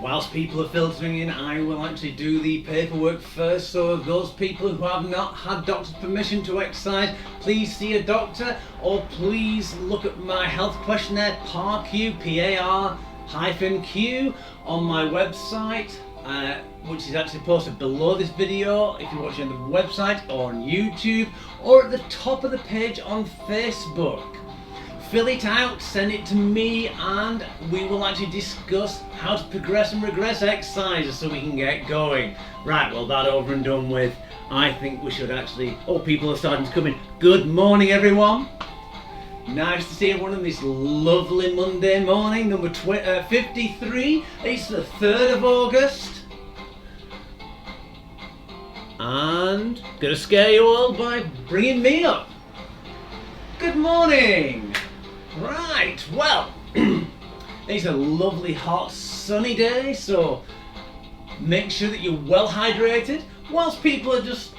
whilst people are filtering in, I will actually do the paperwork first. So those people who have not had doctor's permission to exercise, please see a doctor, or please look at my health questionnaire, PARQ, PAR-Q, on my website, which is actually posted below this video if you're watching on the website or on YouTube, or at the top of the page on Facebook. Fill it out, send it to me, and we will actually discuss how to progress and regress exercises so we can get going. Right, well, that over and done with. I think we should actually... Oh, people are starting to come in. Good morning, everyone. Nice to see everyone on this lovely Monday morning, number 53. It's the 3rd of August. And gonna scare you all by bringing me up. Good morning. Right, well, it's a lovely hot sunny day, so make sure that you're well hydrated. Whilst people are just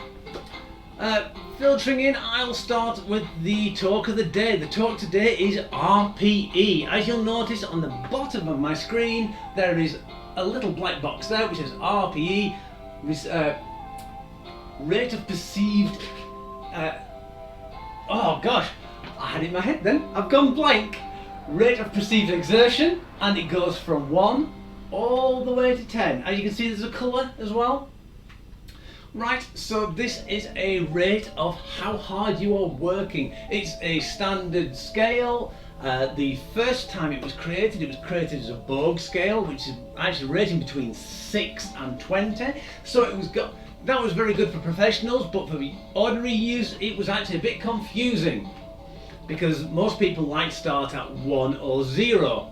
filtering in, I'll start with the talk of the day. The talk today is RPE. As you'll notice on the bottom of my screen, there is a little black box there which says RPE, rate of perceived, oh gosh, I had it in my head then, I've gone blank. Rate of perceived exertion, and it goes from 1 all the way to 10. As you can see, there's a colour as well. Right, so this is a rate of how hard you are working. It's a standard scale. The first time it was created as a Bogue scale, which is actually rating between 6 and 20. So that was very good for professionals, but for the ordinary use, it was actually a bit confusing, because most people like to start at 1 or 0.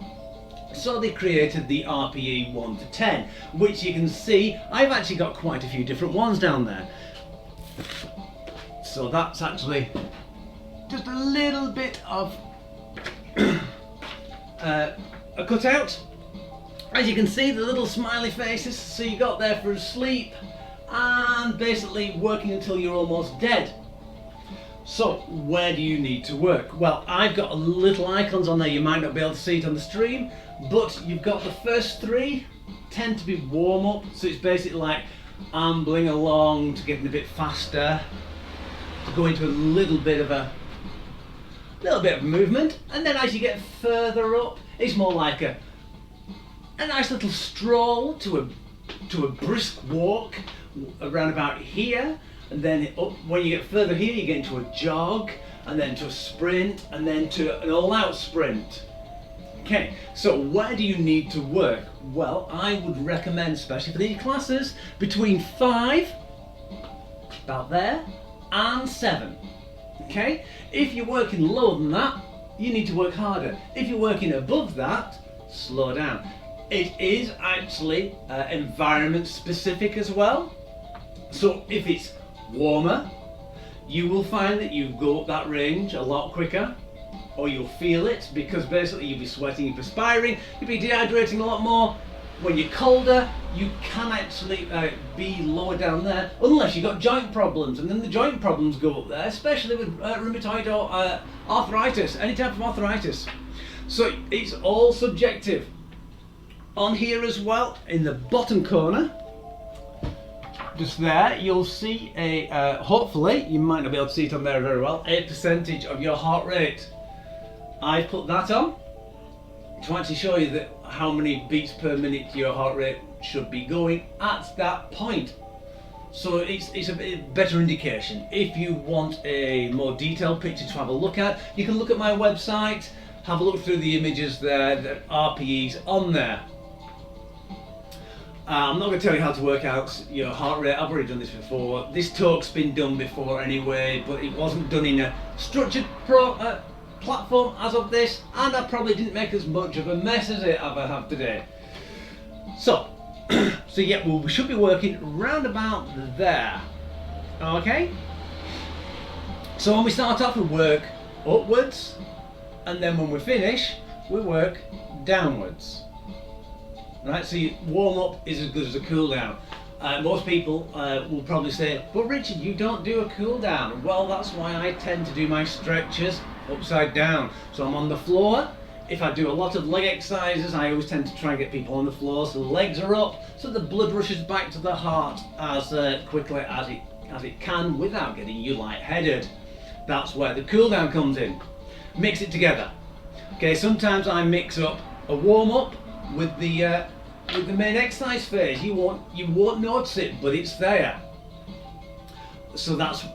So they created the RPE 1 to 10, which you can see, I've actually got quite a few different ones down there. So that's actually just a little bit of a cutout. As you can see, the little smiley faces, so you got there for a sleep, and basically working until you're almost dead. So where do you need to work? Well, I've got little icons on there. You might not be able to see it on the stream, but you've got the first 3 tend to be warm up, so it's basically like ambling along to getting a bit faster, to go into a little bit of movement, and then as you get further up, it's more like a nice little stroll to a brisk walk around about here. And then when you get further here, you get into a jog, and then to a sprint, and then to an all-out sprint. Okay, so where do you need to work? Well, I would recommend, especially for these classes, between 5, about there, and 7. Okay, if you're working lower than that, you need to work harder. If you're working above that, slow down. It is actually environment specific as well. So if it's warmer, you will find that you go up that range a lot quicker, or you'll feel it, because basically you'll be sweating and perspiring, you'll be dehydrating a lot more. When you're colder, you can actually be lower down there, unless you've got joint problems, and then the joint problems go up there, especially with rheumatoid or arthritis, any type of arthritis. So it's all subjective. On here as well, in the bottom corner, just there, you'll see a, hopefully, you might not be able to see it on there very well, a percentage of your heart rate. I've put that on to actually show you that how many beats per minute your heart rate should be going at that point. So it's a bit better indication. If you want a more detailed picture to have a look at, you can look at my website, have a look through the images there, the RPEs on there. I'm not going to tell you how to work out your heart rate. I've already done this before. This talk's been done before anyway, but it wasn't done in a structured platform as of this, and I probably didn't make as much of a mess as I have today. So yeah, we should be working round about there. Okay? So when we start off, we work upwards, and then when we finish, we work downwards. Right, so your warm up is as good as a cool down. Most people will probably say, but Richard, you don't do a cool down. Well, that's why I tend to do my stretches upside down. So I'm on the floor if I do a lot of leg exercises, I always tend to try and get people on the floor so the legs are up, so the blood rushes back to the heart as quickly as it can without getting you lightheaded. That's where the cool down comes in. Mix it together. Okay, sometimes I mix up a warm up with the main exercise phase. You won't notice it, but it's there. So that's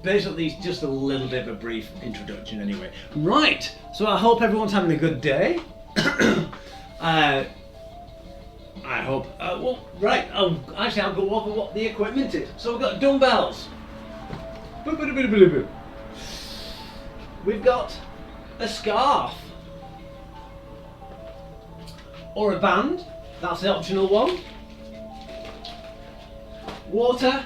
basically just a little bit of a brief introduction anyway. Right, so I hope everyone's having a good day. I hope, well, right, I'll go over what the equipment is. So we've got dumbbells. We've got a scarf. Or a band, that's the optional one. Water.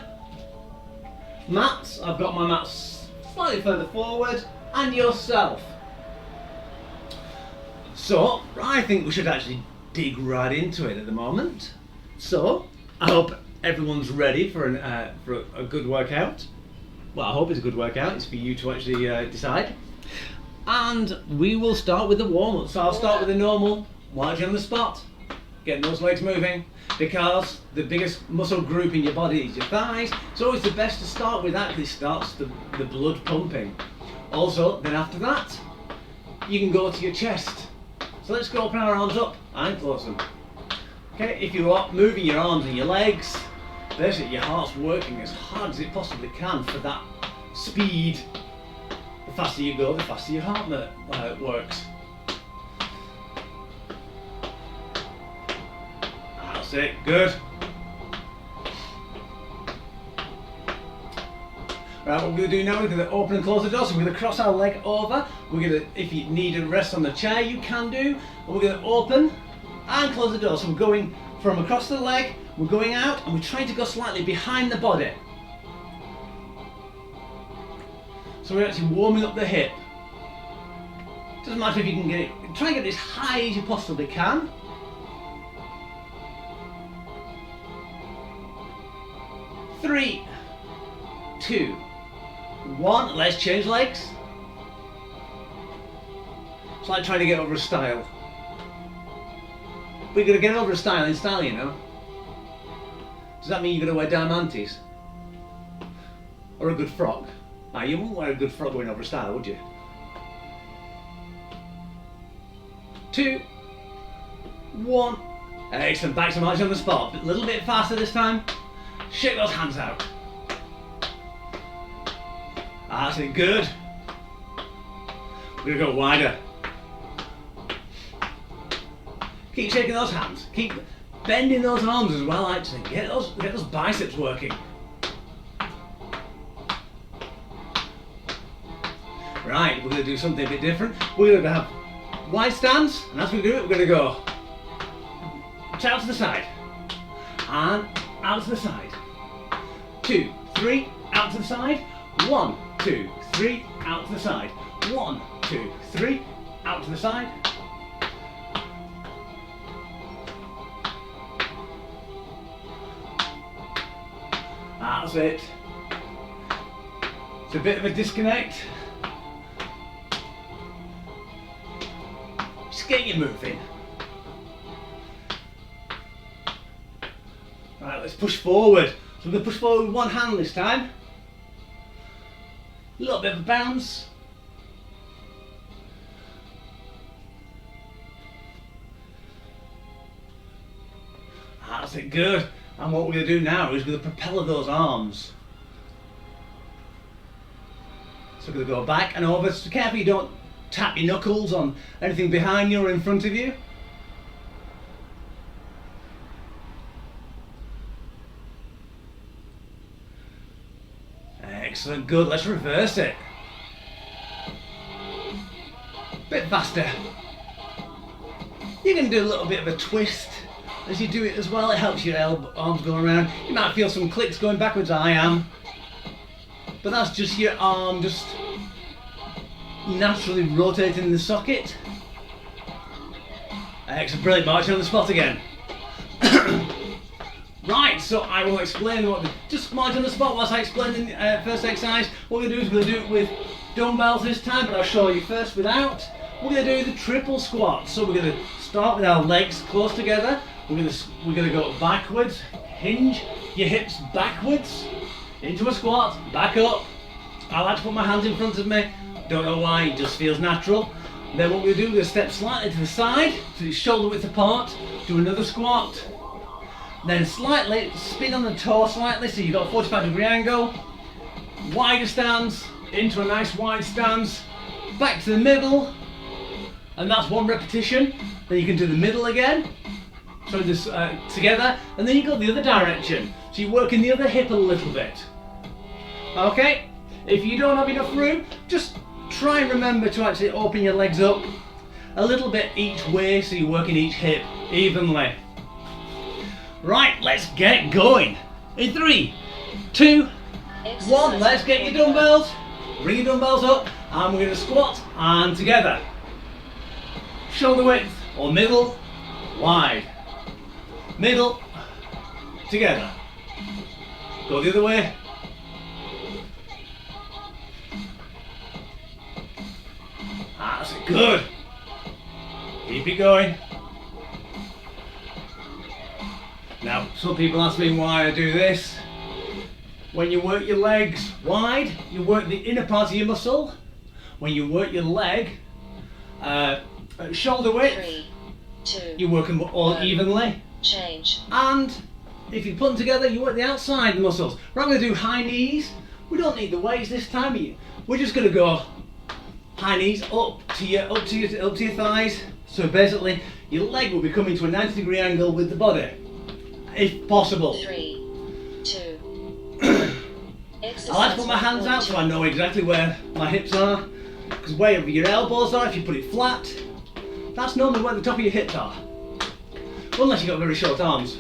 Mats, I've got my mats slightly further forward, and yourself. So, I think we should actually dig right into it at the moment. So, I hope everyone's ready for a good workout. Well, I hope it's a good workout, it's for you to actually decide. And we will start with the warm-up. So I'll start with the normal, largely on the spot, getting those legs moving. Because the biggest muscle group in your body is your thighs, it's always the best to start with that because it starts the blood pumping. Also, then after that, you can go to your chest. So let's go open our arms up and close them. Okay, if you're moving your arms and your legs, basically your heart's working as hard as it possibly can for that speed. The faster you go, the faster your heart works. That's it, good. Right, what we're going to do now, we're going to open and close the door. So we're going to cross our leg over. We're going to, if you need a rest on the chair, you can do. And we're going to open and close the door. So we're going from across the leg, we're going out, and we're trying to go slightly behind the body. So we're actually warming up the hip. Doesn't matter if you can get it, try and get it as high as you possibly can. Three, 2, 1, let's change legs. It's like trying to get over a stile. We're going to get over a stile in style, you know. Does that mean you're going to wear diamantes? Or a good frock? Now, you wouldn't wear a good frock going over a stile, would you? 2, 1. Excellent, back to march on the spot. A little bit faster this time. Shake those hands out. That's it, good. We're going to go wider. Keep shaking those hands. Keep bending those arms as well, actually. Get those biceps working. Right, we're going to do something a bit different. We're going to have wide stance, and as we do it, we're going to go out to the side, and out to the side. 2, 3, out to the side. 1, 2, 3, out to the side. 1, 2, 3, out to the side. That's it. It's a bit of a disconnect. Just get you moving. Right, let's push forward. So we're going to push forward with one hand this time. A little bit of a bounce. That's it, good. And what we're going to do now is we're going to propel those arms. So we're going to go back and over. So careful you don't tap your knuckles on anything behind you or in front of you. Excellent, good. Let's reverse it. Bit faster. You can do a little bit of a twist as you do it as well. It helps your arms go around. You might feel some clicks going backwards, I am. But that's just your arm just naturally rotating in the socket. Excellent, brilliant. Marching on the spot again. Right, so I will explain just march on the spot whilst I explain the first exercise. What we're going to do is we're going to do it with dumbbells this time, but I'll show you first without. we're going to do the triple squat. So we're going to start with our legs close together. We're going to go backwards, hinge your hips backwards, into a squat, back up. I like to put my hands in front of me. Don't know why, it just feels natural. Then what we're going to do, we're going to step slightly to the side, so it's shoulder width apart, do another squat. Then slightly, spin on the toe slightly, so you've got a 45-degree angle. Wider stance, into a nice wide stance, back to the middle, and that's one repetition. Then you can do the middle again, so this together, and then you go the other direction. So you're working the other hip a little bit. Okay, if you don't have enough room, just try and remember to actually open your legs up a little bit each way, so you're working each hip evenly. Right, let's get going. In 3, 2, 1, let's get your dumbbells. Bring your dumbbells up, and we're going to squat and together. Shoulder width or middle, wide. Middle, together. Go the other way. That's it, good. Keep it going. Now, some people ask me why I do this. When you work your legs wide, you work the inner part of your muscle. When you work your leg, shoulder width, 3, 2, you work them all evenly. change. And if you put them together, you work the outside muscles. We're going to do high knees. We don't need the weights this time. We're just going to go high knees up to your thighs. So basically, your leg will be coming to a 90-degree angle with the body, if possible. 3, 2. I like to put my hands out so I know exactly where my hips are. Because wherever your elbows are, if you put it flat, that's normally where the top of your hips are. Unless you've got very short arms.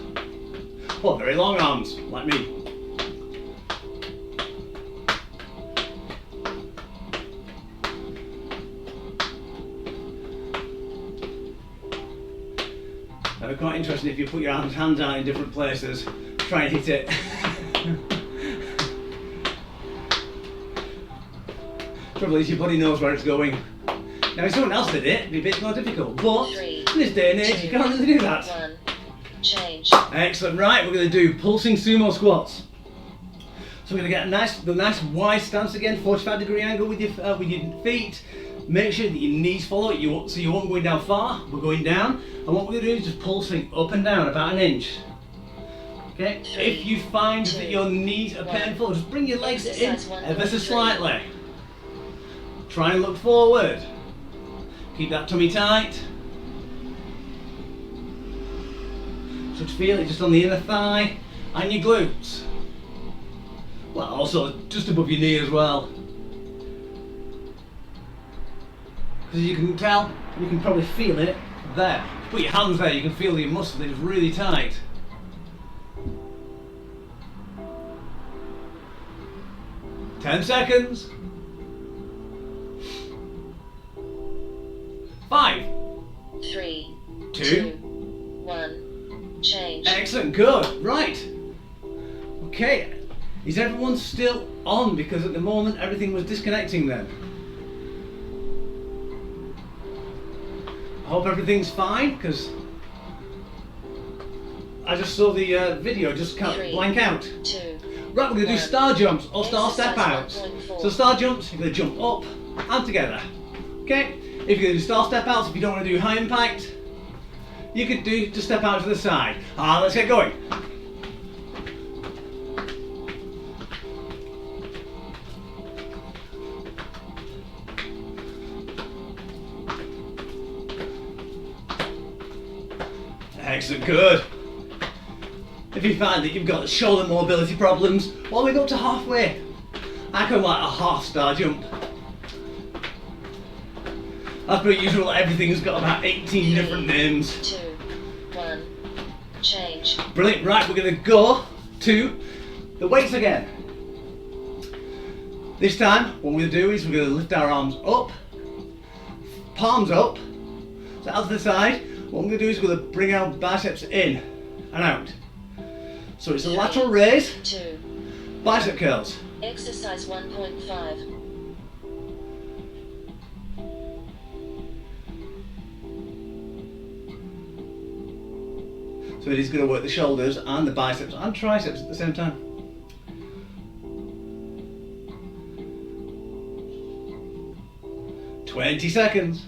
Or very long arms, like me. It'd be quite interesting if you put your hands out in different places, try and hit it. Trouble is your body knows where it's going. Now if someone else did it, it'd be a bit more difficult, but 3, in this day and age you can't really do that. 1, change. Excellent, right, we're going to do pulsing sumo squats. So we're going to get the nice wide stance again, 45-degree angle with your feet. Make sure that your knees follow it, so you won't go down far, we're going down. And what we're going to do is just pulsing up and down about an inch. Okay, 3, if you find 2, that your knees are 1. painful, just bring your legs in Exercise ever so 1.3. slightly. Try and look forward. Keep that tummy tight. So to feel it just on the inner thigh and your glutes. Well, also just above your knee as well. Because you can tell, you can probably feel it there. If you put your hands there, you can feel your muscle is really tight. Ten seconds. 5, 3, 2, 1, change. excellent, good, right. Okay, is everyone still on? Because at the moment everything was disconnecting then. I hope everything's fine, because I just saw the video just blank out. 2, Right, we're going to do 1. star jumps or star step outs. Exercise 1.4. So star jumps, you're going to jump up and together. Okay, if you're going to do star step outs, if you don't want to do high impact, you could do just step out to the side. Let's get going. Excellent, good. If you find that you've got shoulder mobility problems, well, we go up to halfway. I can like a half star jump. As per usual, everything's got about 18 different names. 2, 1, change. Brilliant, right, we're going to go to the weights again. This time, what we're going to do is we're going to lift our arms up, palms up, so out to the side. What we're going to do is we're going to bring our biceps in and out. So it's a lateral raise, 2, bicep curls. exercise 1.5. So it is going to work the shoulders and the biceps and triceps at the same time. "20 seconds.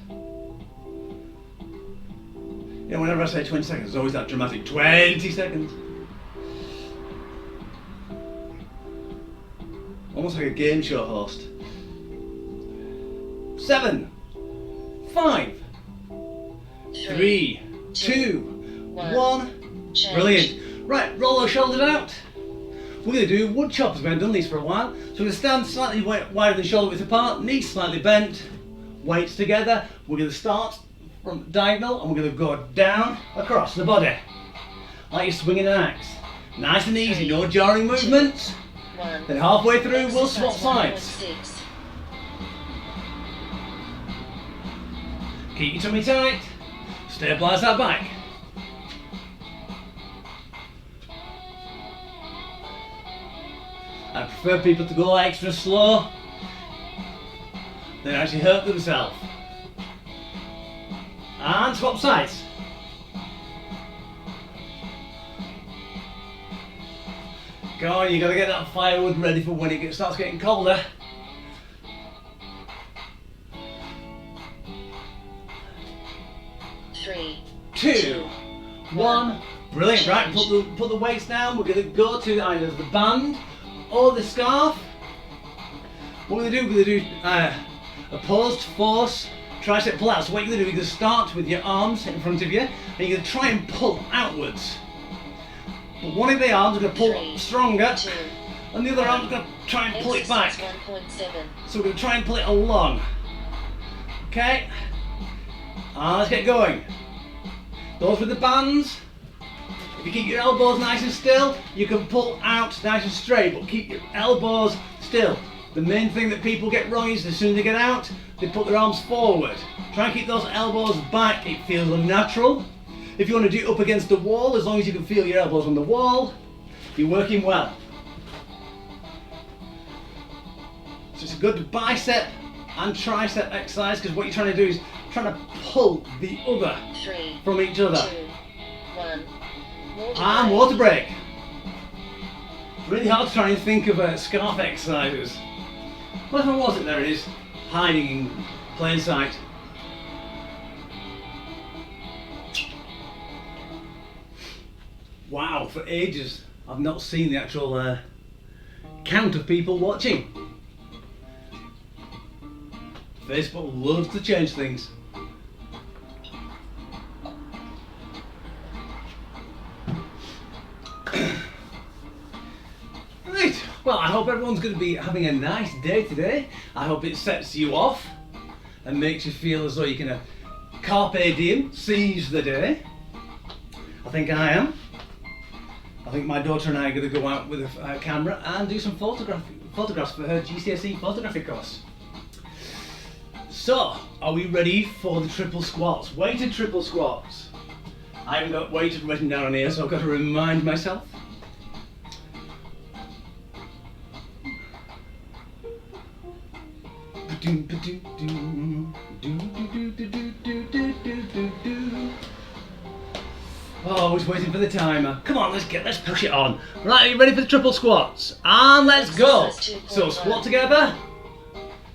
Yeah, whenever I say 20 seconds, it's always that dramatic 20 seconds. Almost like a game show host. 7, 5, 3, 2, 1. Change. Brilliant. Right, roll those shoulders out. We're going to do wood choppers. We haven't done these for a while. So we're going to stand slightly wider than shoulder width apart, knees slightly bent, weights together. We're going to start from diagonal and we're going to go down across the body. Like you're swinging an axe. Nice and easy, no jarring movements. 1. Then halfway through, we'll swap Exercise sides. 1.6. Keep your tummy tight. Stabilise that back. I prefer people to go extra slow. They actually hurt themselves. And swap sides. Go on, you got to get that firewood ready for when it starts getting colder. Three, 2, 1. Brilliant. Right, put the weights down. We're going to go to either the band or the scarf. What we're going to do opposed force tricep pull out. So what you're going to do, you're going to start with your arms in front of you and you're going to try and pull outwards. But one of the arms is going to pull 3, stronger 2, and the other arm is going to try and pull it back. exercise 1.7. So we're going to try and pull it along. Okay? And let's get going. Those with the bands, if you keep your elbows nice and still, you can pull out nice and straight, but keep your elbows still. The main thing that people get wrong is as soon as they get out, they put their arms forward. Try and keep those elbows back, it feels unnatural. If you want to do it up against the wall, as long as you can feel your elbows on the wall, you're working well. So it's a good bicep and tricep exercise because what you're trying to do is trying to pull the other 3, from each other. 2, 1. And water break. It's really hard to try and think of scarf exercises. What if I wasn't? There it is, hiding in plain sight. Wow, for ages I've not seen the actual count of people watching. Facebook loves to change things. Right, well I hope everyone's going to be having a nice day today. I hope it sets you off and makes you feel as though you can carpe diem, seize the day. I think I am. I think my daughter and I are going to go out with a camera and do some photographs for her GCSE photography course. So, are we ready for the triple squats? Weighted triple squats. I haven't got weighted written down on here, so I've got to remind myself. Oh, I was waiting for the timer. Come on, let's push it on. Right, are you ready for the triple squats? And let's go. So squat together,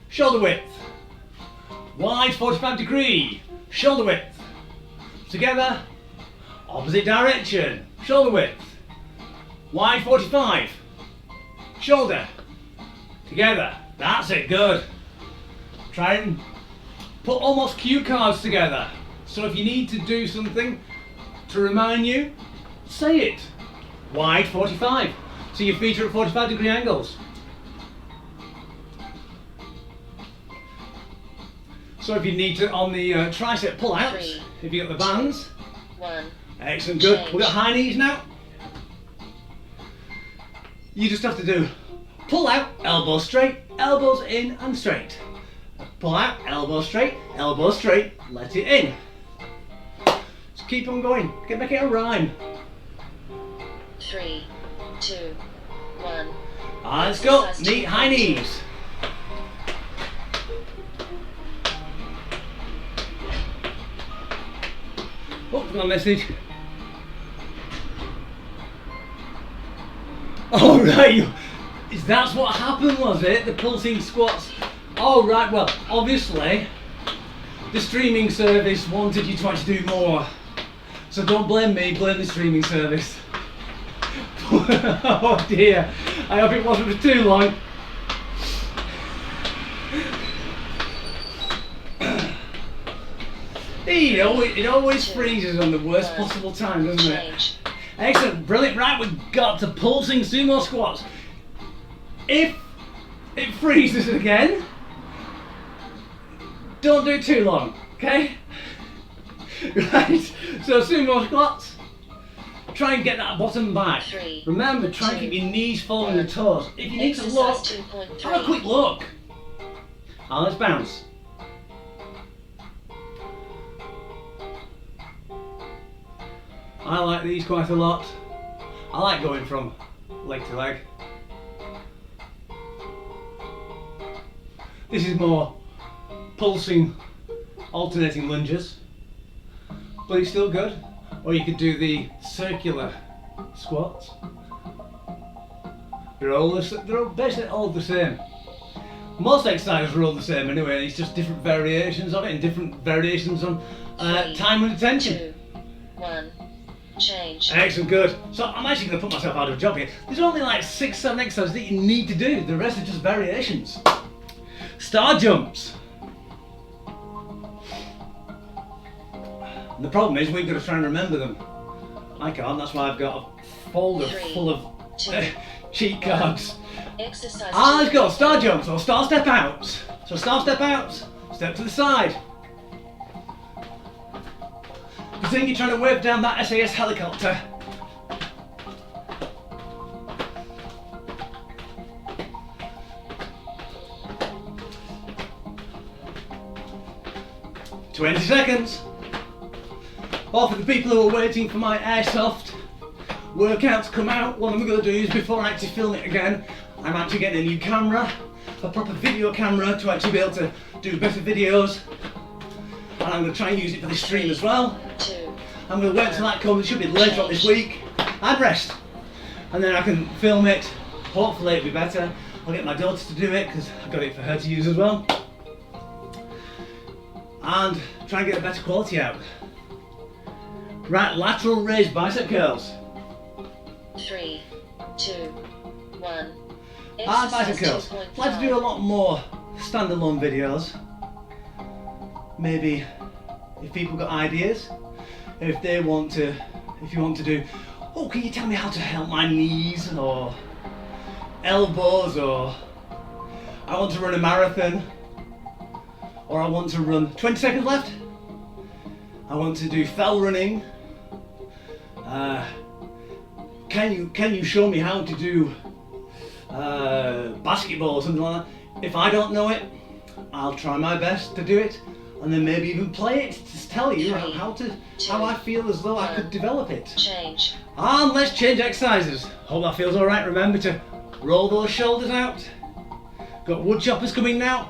shoulder width, wide 45 degree, shoulder width, together, opposite direction, shoulder width, wide 45, shoulder, together. That's it, good. Try and put almost cue cards together. So if you need to do something to remind you, say it. Wide 45. So your feet are at 45 degree angles. So if you need to, on the tricep pull-outs, 3, if you got the bands, 1. excellent, good. Change. We've got high knees now. You just have to do pull out, elbows straight, elbows in and straight. Pull out, elbow straight, let it in. Just keep on going, make it a rhyme. 3, 2, 1. Let's go, high knees. Oh, got a message. Oh right, that's what happened, was it? The pulsing squats. Oh right, well obviously the streaming service wanted you to actually do more. So don't blame me, blame the streaming service. Oh dear, I hope it wasn't for too long. It always freezes on the worst possible time, doesn't it? Excellent, brilliant. Right, we've got to pulsing sumo squats. If it freezes again, don't do it too long, okay? Right, so sumo squats. Try and get that bottom back. Remember, try and keep your knees following your toes. If you need to look, have a quick look. And let's bounce. I like these quite a lot. I like going from leg to leg. This is more pulsing, alternating lunges, but it's still good. Or you could do the circular squats. They're basically all the same. Most exercises are all the same anyway, it's just different variations of it and different variations on time and attention. 2, 1, change. Excellent, good. So I'm actually going to put myself out of a job here. There's only like 6, 7 exercises that you need to do. The rest are just variations. Star jumps. And the problem is we've got to try and remember them. I can't, that's why I've got a folder full of cheat cards. Let's go, star jumps or star step outs. So star step outs, step to the side. Pretend you're trying to wave down that SAS helicopter. "20 seconds. Or for the people who are waiting for my airsoft workouts to come out, what I'm going to do is, before I actually film it again, I'm actually getting a new camera, a proper video camera, to actually be able to do better videos. And I'm going to try and use it for this stream as well. I'm going to wait till that comes. It should be later on this week. And rest. And then I can film it. Hopefully it'll be better. I'll get my daughter to do it because I've got it for her to use as well. And try and get a better quality out. Right, lateral raised bicep curls. 3, 2, 1. And bicep curls. I'd like to do a lot more standalone videos. Maybe if people got ideas, if you want to do, oh, can you tell me how to help my knees or elbows, or I want to run a marathon, or I want to run 20 seconds left. I want to do fell running. Can you show me how to do basketball or something like that? If I don't know it, I'll try my best to do it, and then maybe even play it to tell you how I feel as though I could develop it. Change. And let's change exercises. Hope that feels alright. Remember to roll those shoulders out. Got wood choppers coming now.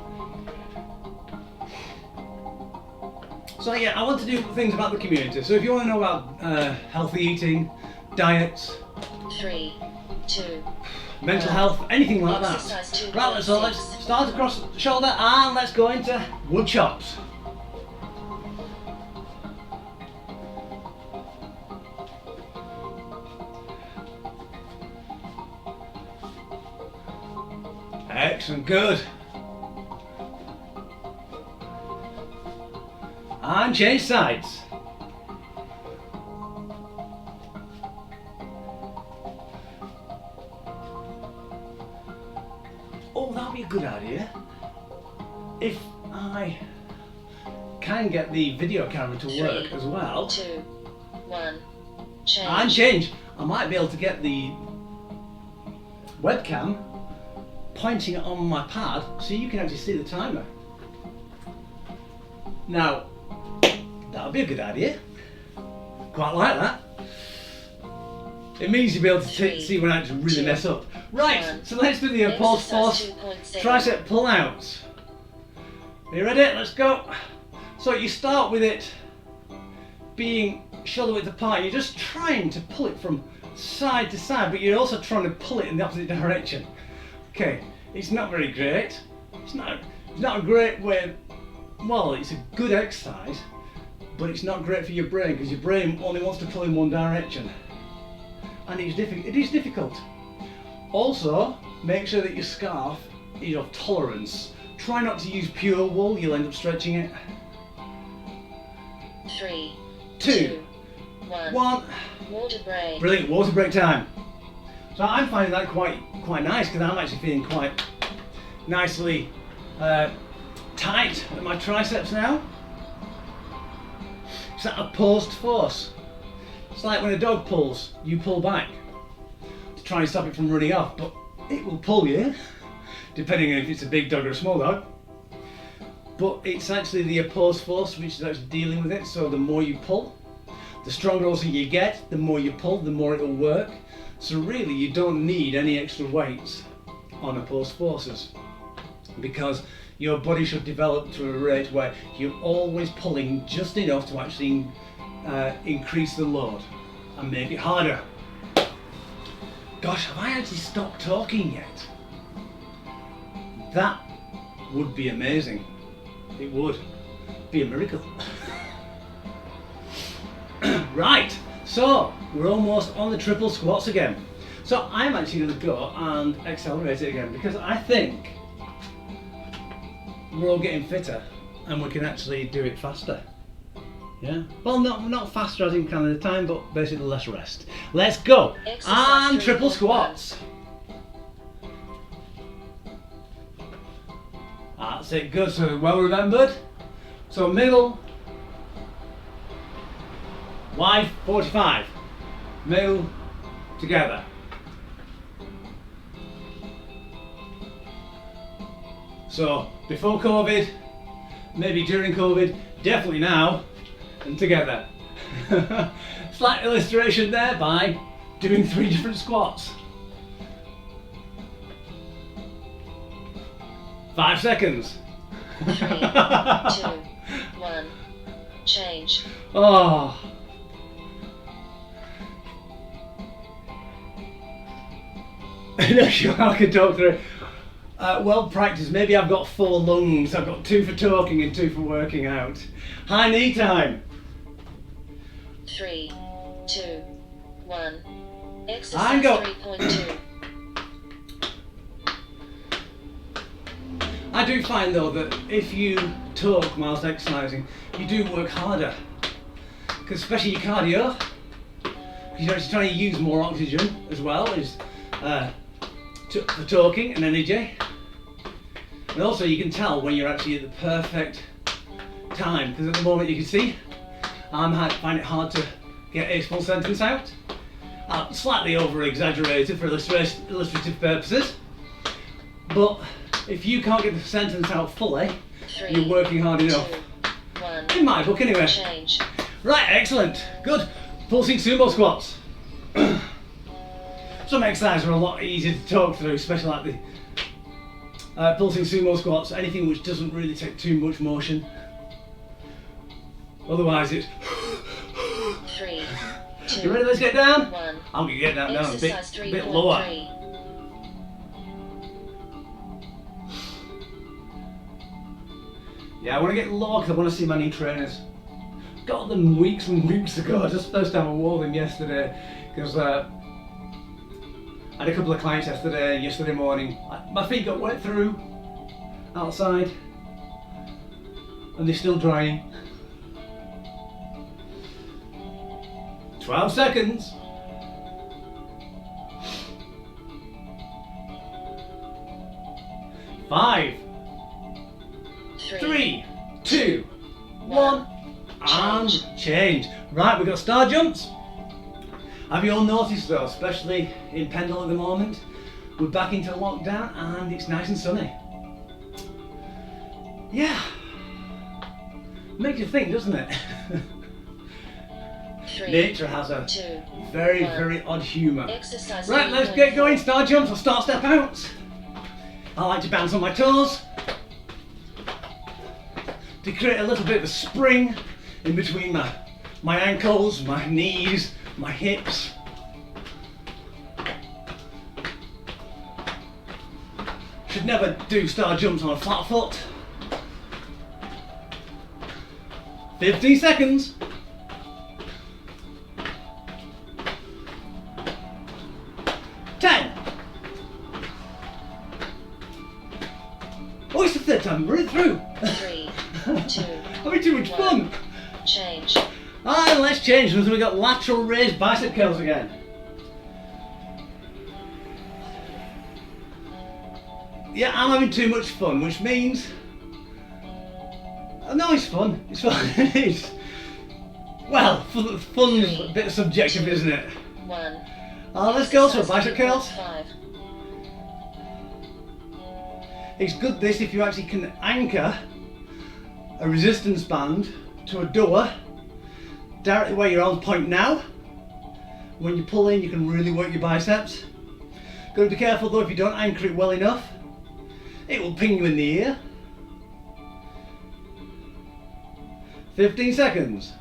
So yeah, I want to do things about the community. So if you want to know about healthy eating, diets, 3, 2, mental health, anything like that. Right, so let's start across the shoulder and let's go into wood chops. Excellent, good. And change sides. Oh, that'd be a good idea. If I can get the video camera to work as well. 2, 1, change. And change. I might be able to get the webcam pointing it on my pad so you can actually see the timer. Now, that would be a good idea. Quite like that. It means you'll be able to see when I actually really mess up. Right, so let's do the pulse force tricep pullouts. Are you ready? Let's go. So you start with it being shoulder width apart. You're just trying to pull it from side to side, but you're also trying to pull it in the opposite direction. Okay, it's not very great. It's not a great way. Well, it's a good exercise, but it's not great for your brain because your brain only wants to pull in one direction, and it is difficult. Also, make sure that your scarf is of tolerance. Try not to use pure wool, you'll end up stretching it. 3, 2, 1. 1. Water break. Brilliant, water break time. So I'm finding that quite nice because I'm actually feeling quite nicely tight at my triceps now. It's that opposed force. It's like when a dog pulls, you pull back to try and stop it from running off, but it will pull you, depending on if it's a big dog or a small dog. But it's actually the opposed force which is actually dealing with it, so the more you pull, the stronger also you get, the more you pull, the more it will work. So really you don't need any extra weights on opposed forces, because your body should develop to a rate where you're always pulling just enough to actually increase the load and make it harder. Gosh, have I actually stopped talking yet? That would be amazing. It would be a miracle. Right, so we're almost on the triple squats again. So I'm actually going to go and accelerate it again because I think we're all getting fitter and we can actually do it faster. Yeah. Well, not faster as in kind of the time, but basically less rest. Let's go. Exercise And triple 3.1. squats. That's it. Good. So well remembered. So middle. Wide 45. Middle together. So before COVID, maybe during COVID, definitely now, and together. Slight illustration there by doing 3 different squats. 5 seconds. 3, 2, 1. Change. Oh. No, sure, I can talk through it. Well practiced. Maybe I've got 4 lungs. I've got 2 for talking and 2 for working out. High knee time. 3, 2, 1. And Exercise go. 3.2. I do find though that if you talk whilst exercising, you do work harder. Because especially your cardio, because you're actually trying to use more oxygen as well as for talking and energy. And also you can tell when you're actually at the perfect time, because at the moment you can see I find it hard to get a full sentence out. Slightly over exaggerated for illustrative purposes, but if you can't get the sentence out fully, 3, you're working hard enough. 2, 1. In my book anyway. Change. Right, excellent, good. Pulsing sumo squats. Some exercises are a lot easier to talk through, especially like the pulsing sumo squats, anything which doesn't really take too much motion. Otherwise it's 3, 2, you ready? Let's get down. 1. I'm gonna get down now a Exercise bit lower. 3.3. Yeah, I want to get lower because I want to see my knee trainers. Got them weeks and weeks ago. Just supposed to have a wore them yesterday because I had a couple of clients yesterday morning. My feet got wet through outside and they're still drying. 12 seconds. 5, 3, 2, 1, and change. Right, we've got star jumps. Have you all noticed though, especially in Pendle at the moment, we're back into lockdown and it's nice and sunny. Yeah, makes you think, doesn't it? 3, Nature has a 2, very, 1. very odd humour. Exercise Right, let's get 3.4. going. Star jumps or start step outs. I like to bounce on my toes to create a little bit of a spring in between my ankles, my knees, my hips. should never do star jumps on a flat foot. 15 seconds. 10. Oh, it's the third time. Run it through. 3, 2, Having too much fun. change. And let's change. So we got lateral raised bicep curls again. Yeah, I'm having too much fun, which means no, it's fun. It's fun. It's well, fun's a bit subjective, isn't it? 1. Let's go for bicep curls. 5. It's good this if you actually can anchor a resistance band to a door directly where your arms point now. When you pull in, you can really work your biceps. Got to be careful though, if you don't anchor it well enough, it will ping you in the ear. 15 seconds.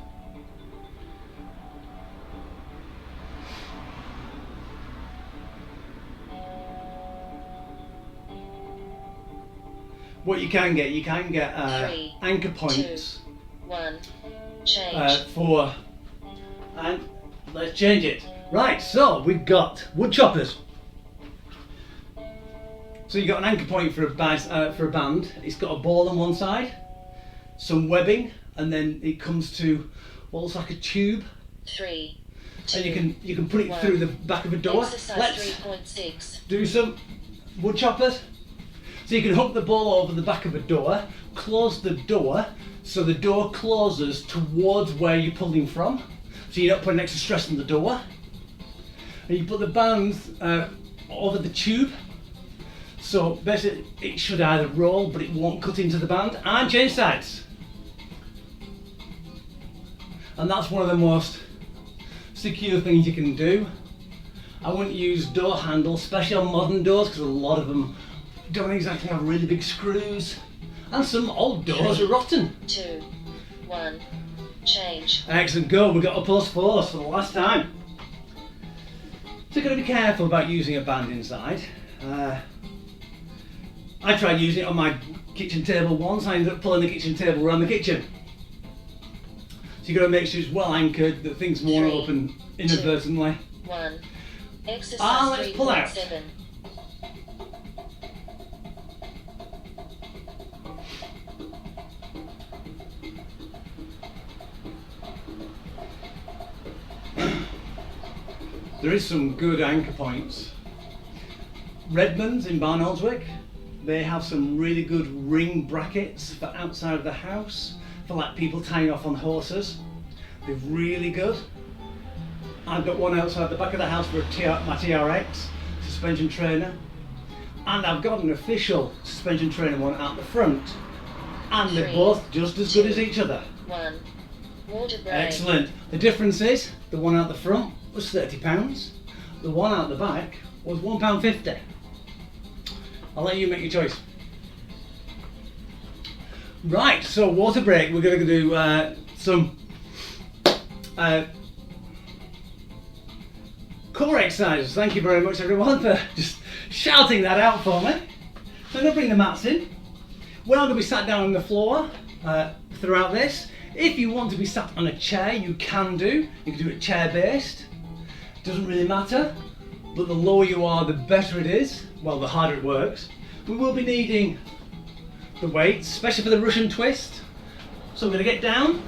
What you can get 3, anchor points 2, 1, change. and let's change it. Right, so we've got wood choppers. So you've got an anchor point for a band. It's got a ball on one side, some webbing, and then it comes to what looks like a tube. 3, 2, And you can put it 1. through the back of a door. Exercise Let's 3.6. do some wood choppers. So you can hook the ball over the back of a door, close the door, so the door closes towards where you're pulling from, so you're not putting extra stress on the door. And you put the bands over the tube, so basically it should either roll, but it won't cut into the band, and change sides. And that's one of the most secure things you can do. I wouldn't use door handles, especially on modern doors, because a lot of them don't exactly have really big screws, and some old doors are rotten. 2, 1, change. Excellent, go. We've got a plus 4 for the last time. So you've got to be careful about using a band inside. I tried using it on my kitchen table once. I ended up pulling the kitchen table around the kitchen. So you've got to make sure it's well anchored, that things won't 3, open inadvertently. 1. Exercise Let's pull out. 3.7. There is some good anchor points. Redmond's in Barnoldswick, they have some really good ring brackets for outside of the house, for like people tying off on horses. They're really good. I've got one outside the back of the house for my TRX suspension trainer, and I've got an official suspension trainer one out the front, and they're 3, both just as good as each other. 1. Water break. Excellent. The difference is the one out the front was £30. The one out the back was £1.50. I'll let you make your choice. Right, so water break. We're going to do some core exercises. Thank you very much, everyone, for just shouting that out for me. So I'm going to bring the mats in. We're not going to be sat down on the floor throughout this. If you want to be sat on a chair, you can do. You can do it chair-based. Doesn't really matter, but the lower you are, the better it is. Well, the harder it works. We will be needing the weights, especially for the Russian twist. So I'm going to get down.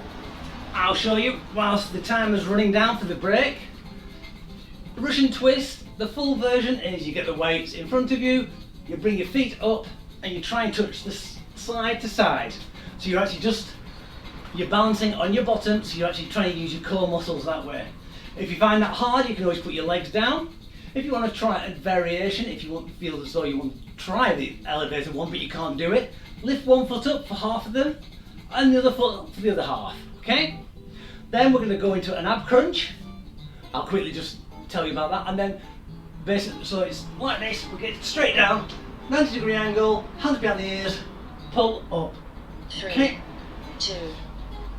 I'll show you whilst the timer's running down for the break. Russian twist, the full version is you get the weights in front of you, you bring your feet up, and you try and touch this side to side. So you're actually you're balancing on your bottom, so you're actually trying to use your core muscles that way. If you find that hard, you can always put your legs down. If you want to try a variation, if you want to feel as though you want to try the elevator one but you can't do it, lift one foot up for half of them and the other foot for the other half, okay? Then we're going to go into an ab crunch. I'll quickly just tell you about that, and then basically, so it's like this, we get straight down, 90-degree angle, hands behind the ears, pull up. 3, Okay. 2, 1.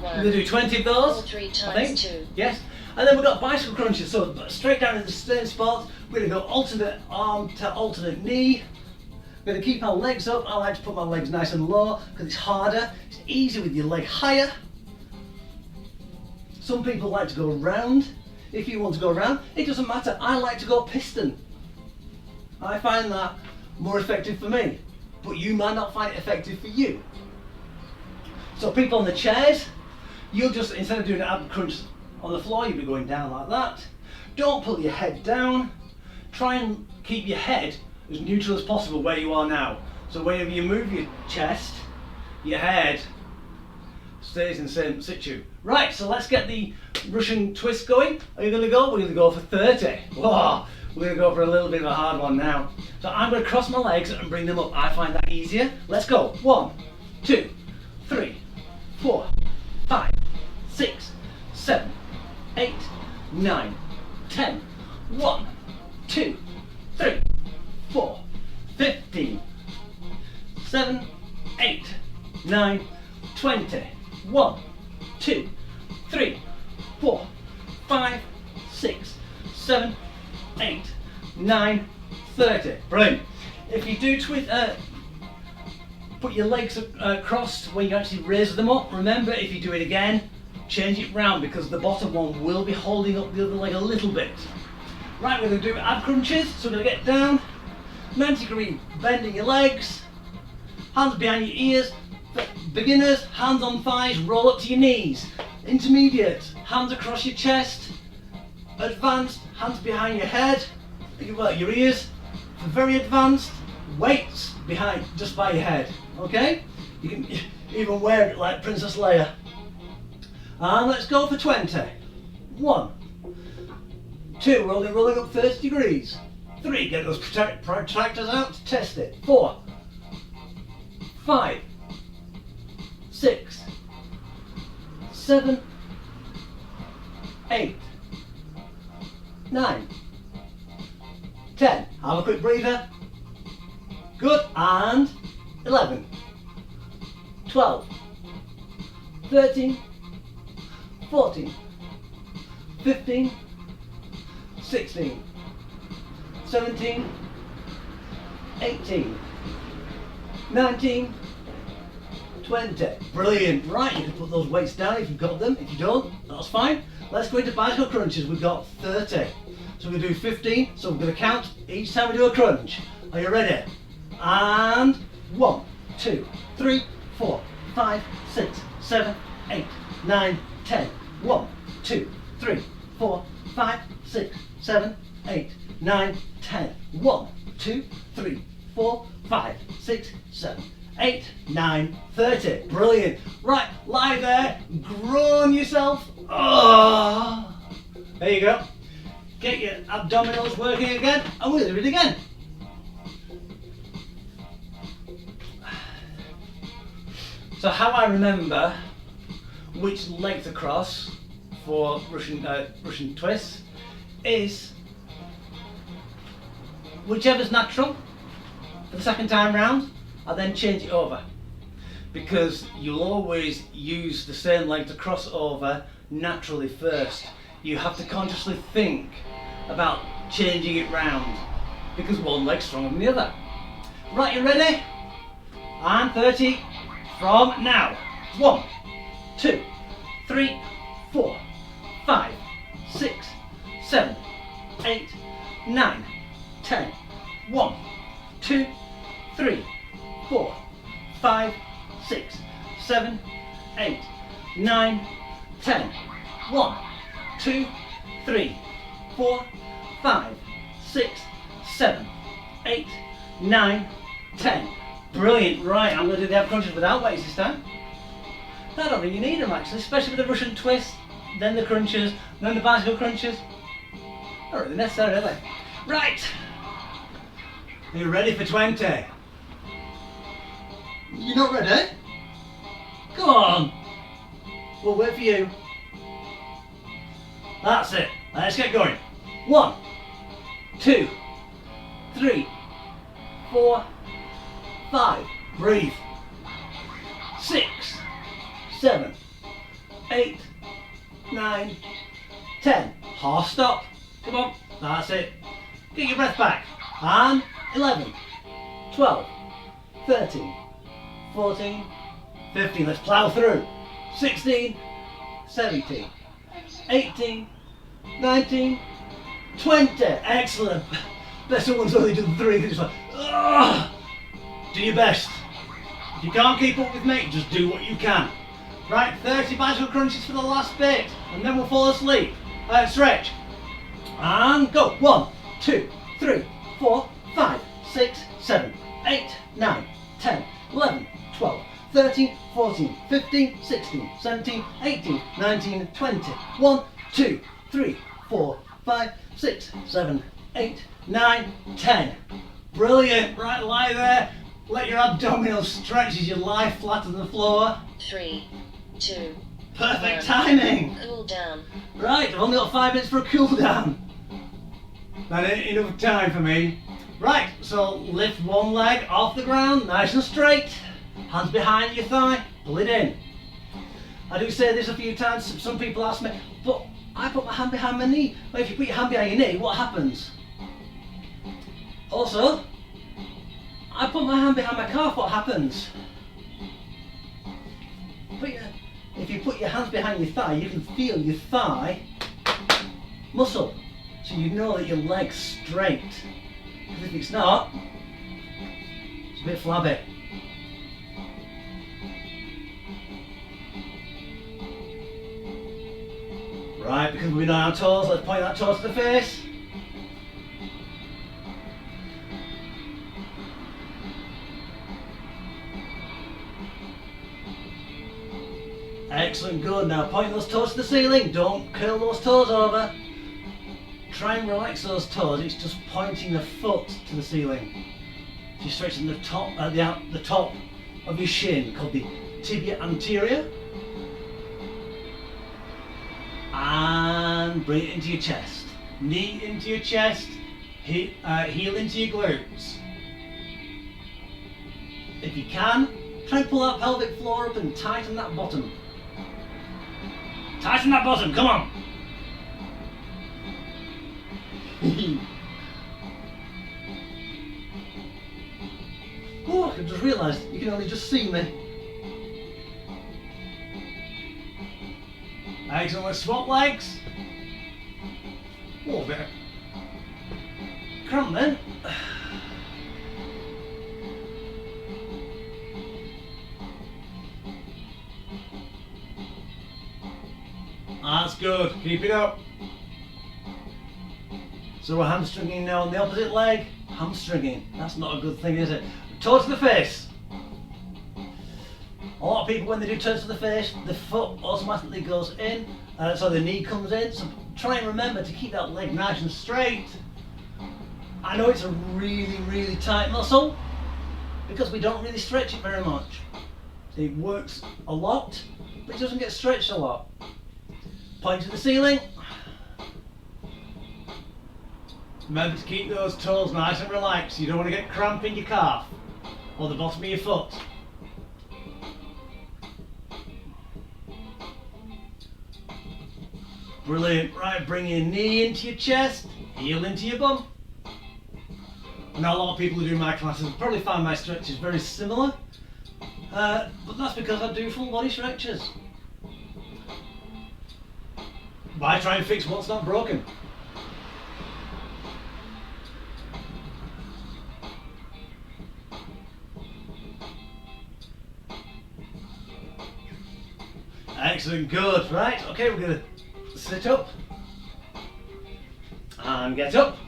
We're going to do 20 of those, Or 3 I times think. 2. Yes. And then we've got bicycle crunches, so straight down in the same spot. We're going to go alternate arm to alternate knee. We're going to keep our legs up. I like to put my legs nice and low because it's harder. It's easier with your leg higher. Some people like to go round. If you want to go round, it doesn't matter. I like to go piston. I find that more effective for me, but you might not find it effective for you. So people on the chairs, you'll just, instead of doing an ab crunch on the floor, you'll be going down like that. Don't pull your head down. Try and keep your head as neutral as possible where you are now. So whenever you move your chest, your head stays in the same situ. Right, so let's get the Russian twist going. Are you going to go? We're going to go for 30. Whoa, we're going to go for a little bit of a hard one now. So I'm going to cross my legs and bring them up. I find that easier. Let's go. 1, 2, 3, 4, 5, 6, 7, 8, 9, 10. 1, 2, 3, 4, 15, 7, 8, 9, 20. 1, 2, 3, 4, 5, 6, 7, 8, 9, 30. Brilliant. If you do put your legs crossed when you actually raise them up, remember if you do it again, change it round because the bottom one will be holding up the other leg a little bit. Right, we're going to do ab crunches, so we're going to get down, 90-degree bending your legs, hands behind your ears. Beginners, hands on thighs, roll up to your knees. Intermediate, hands across your chest. Advanced, hands behind your head, your ears. For very advanced, weights behind, just by your head. Okay? You can even wear it like Princess Leia. And let's go for 20. 1, 2, we're only rolling up 30 degrees. 3, get those protractors out to test it. 4, 5, 6, 7, 8, 9, 10. Have a quick breather. Good. And 11, 12, 13, 14, 15, 16, 17, 18, 19, 20. Brilliant. Right, you can put those weights down if you've got them. If you don't, that's fine. Let's go into bicycle crunches. We've got 30. So we're going to do 15. So we're going to count each time we do a crunch. Are you ready? And 1, 2, 3, 4, 5, 6, 7, 8, 9, 10. 1, 2, 3, 4, 5, 6, 7, 8, 9, 10. 1, 2, 3, 4, 5, 6, 7, 8, 9, 30. Brilliant. Right, lie there, groan yourself. Oh. There you go. Get your abdominals working again, and we'll do it again. So how I remember which leg to cross for Russian twists is whichever's natural for the second time round, I then change it over, because you'll always use the same leg to cross over naturally first. You have to consciously think about changing it round because one leg's stronger than the other. Right, you ready? And 30 from now. 1, 2, 3, 4, 5, 6, 7, 8, 9, 10. 1, 2, 3, 4, 5, 6, 7, 8, 9, 10. 1, 2, 3, 4, 5, 6, 7, 8, 9, 10. Brilliant. Right, I'm going to do the ab crunches without weights this time. I don't really need them actually, especially with the Russian twist, then the crunches, then the bicycle crunches. Not really necessary, are they? Right. Are you ready for 20? You're not ready? Come on. We'll wait for you. That's it. Let's get going. 1, 2, 3, 4, 5. Breathe. 6, 7, 8, 9, 10. Half stop. Come on. That's it. Get your breath back. And 11, 12, 13, 14, 15. Let's plow through. 16, 17, 18, 19, 20. Excellent. Best someone's only done 3. It's like, ugh. Do your best. If you can't keep up with me, just do what you can. Right, 30 bicycle crunches for the last bit, and then we'll fall asleep. Stretch. And go. 1, 2, 3, 4, 5, 6, 7, 8, 9, 10, 11, 12, 13, 14, 15, 16, 17, 18, 19, 20. 1, 2, 3, 4, 5, 6, 7, 8, 9, 10. Brilliant. Right, lie there. Let your abdominals stretch as you lie flat on the floor. 3, 2. Perfect 1. timing. Cool down. Right, I've only got 5 minutes for a cool down. That ain't enough time for me. Right, so lift one leg off the ground, nice and straight. Hands behind your thigh, pull it in. I do say this a few times. Some people ask me, but I put my hand behind my knee. Well, if you put your hand behind your knee, what happens? Also, I put my hand behind my calf, what happens? If you put your hands behind your thigh, you can feel your thigh muscle. So you know that your leg's straight. Because if it's not, it's a bit flabby. Right, because we're on our toes, let's point that toe to the face. Excellent, good. Now point those toes to the ceiling. Don't curl those toes over. Try and relax those toes. It's just pointing the foot to the ceiling. So you're stretching the top of your shin, called the tibia anterior. And bring it into your chest. Knee into your chest. Heel into your glutes. If you can, try and pull that pelvic floor up and tighten that bottom. Tighten that bottom, come on! Oh, I just realised you can only just see me. Excellent, let's swap legs. Oh, a bit of cramp then. That's good, keep it up. So we're hamstringing now on the opposite leg. Hamstringing, that's not a good thing, is it? Toe to the face. A lot of people, when they do turns to the face, the foot automatically goes in, so the knee comes in. So try and remember to keep that leg nice and straight. I know it's a really, really tight muscle because we don't really stretch it very much. It works a lot, but it doesn't get stretched a lot. Point to the ceiling. Remember to keep those toes nice and relaxed. You don't want to get cramp in your calf or the bottom of your foot. Brilliant. Right, bring your knee into your chest, heel into your bum. Now a lot of people who do my classes probably find my stretches very similar, but that's because I do full body stretches. Why try and fix what's not broken? Excellent, good. Right, okay, we're going to sit up and get up.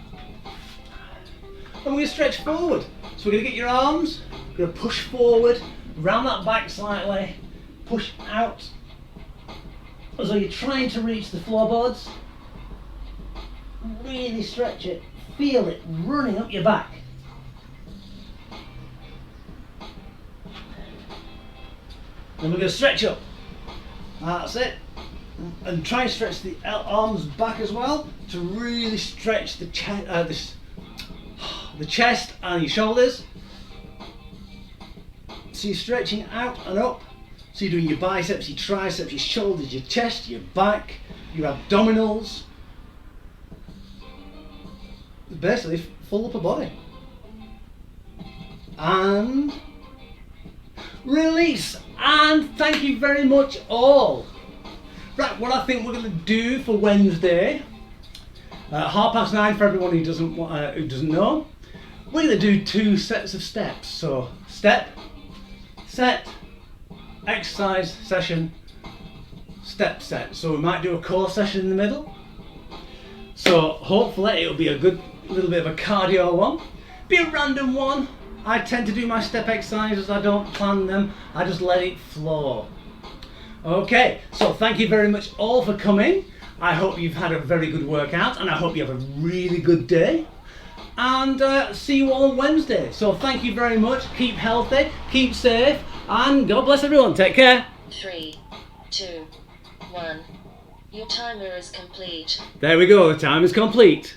And we're going to stretch forward. So we're going to get your arms, we're going to push forward, round that back slightly, push out as though you're trying to reach the floorboards. Really stretch it, feel it running up your back. Then we're going to stretch up. That's it. And try and stretch the arms back as well to really stretch the chest and your shoulders. So you're stretching out and up. So you're doing your biceps, your triceps, your shoulders, your chest, your back, your abdominals. Basically full upper body. and release. And thank you very much all. Right, what I think we're going to do for Wednesday, 9:30 for everyone who doesn't know, we're going to do 2 sets of steps. So step, set, exercise session, step, set. So we might do a core session in the middle. So hopefully it'll be a good little bit of a cardio one. Be a random one. I tend to do my step exercises, I don't plan them, I just let it flow. Okay, so thank you very much all for coming. I hope you've had a very good workout and I hope you have a really good day. And see you all on Wednesday. So thank you very much, keep healthy, keep safe, and God bless everyone. Take care. 3, 2, 1. Your timer is complete. There we go, the time is complete.